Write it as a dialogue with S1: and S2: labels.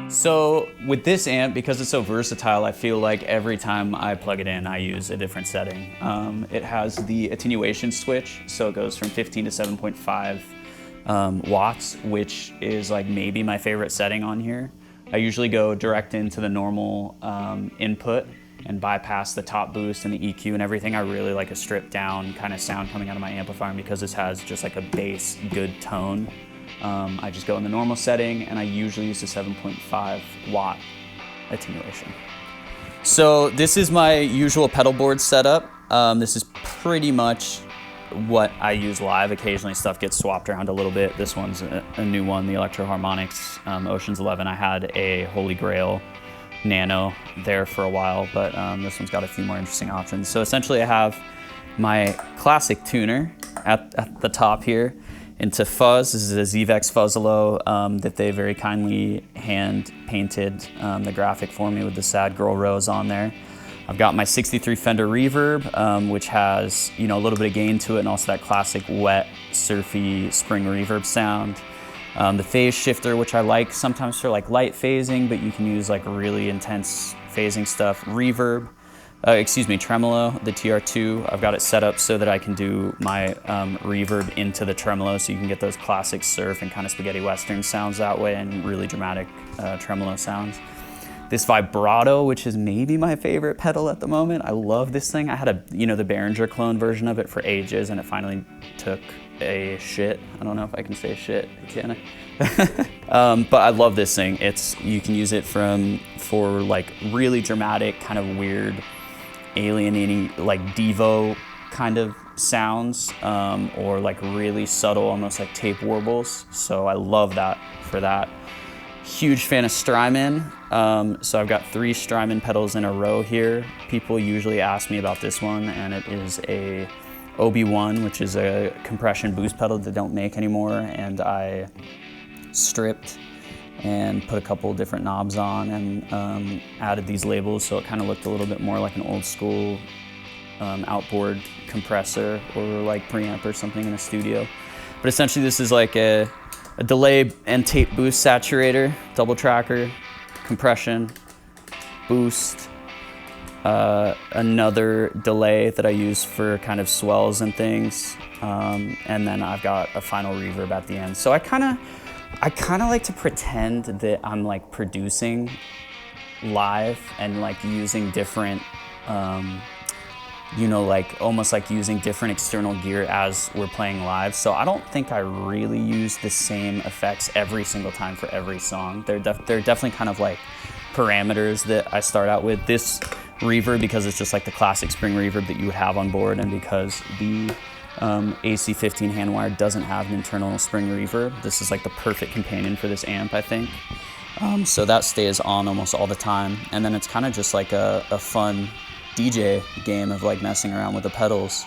S1: So with this amp, because it's so versatile, I feel like every time I plug it in, I use a different setting. It has the attenuation switch, so it goes from 15 to 7.5 watts, which is like maybe my favorite setting on here. I usually go direct into the normal input and bypass the top boost and the EQ and everything. I really like a stripped down kind of sound coming out of my amplifier, because this has just like a bass good tone. I just go in the normal setting, and I usually use the 7.5 watt attenuation. So this is my usual pedal board setup. This is pretty much what I use live. Occasionally stuff gets swapped around a little bit. This one's a new one, the Electro Harmonics Oceans 11. I had a Holy Grail Nano there for a while, but this one's got a few more interesting options. So essentially I have my classic tuner at the top here into fuzz. This is a ZVEX Fuzzalo that they very kindly hand painted the graphic for me with the SadGirl rose on there. I've got my 63 Fender reverb, which has, you know, a little bit of gain to it, and also that classic wet, surfy spring reverb sound. The phase shifter, which I like sometimes for like light phasing, but you can use like really intense phasing stuff. Reverb, tremolo, the TR2. I've got it set up so that I can do my reverb into the tremolo, so you can get those classic surf and kind of spaghetti western sounds that way, and really dramatic tremolo sounds. This vibrato, which is maybe my favorite pedal at the moment. I love this thing. I had the Behringer clone version of it for ages, and it finally took a shit. I don't know if I can say shit, can I? But I love this thing. You can use it for like really dramatic, kind of weird, alienating, like Devo kind of sounds, or like really subtle, almost like tape warbles. So I love that for that. Huge fan of Strymon. So I've got 3 Strymon pedals in a row here. People usually ask me about this one, and it is a OB1, which is a compression boost pedal that they don't make anymore, and I stripped and put a couple different knobs on and added these labels, so it kind of looked a little bit more like an old school outboard compressor or like preamp or something in a studio. But essentially this is like a delay and tape boost saturator, double tracker, compression, boost, another delay that I use for kind of swells and things, and then I've got a final reverb at the end. So I kind of like to pretend that I'm like producing live and like using different, like almost like using different external gear as we're playing live. So I don't think I really use the same effects every single time for every song. They're definitely kind of like parameters that I start out with. This reverb, because it's just like the classic spring reverb that you would have on board, and because the AC15 hand-wired doesn't have an internal spring reverb, this is like the perfect companion for this amp, I think. So that stays on almost all the time, and then it's kind of just like a fun DJ game of like messing around with the pedals.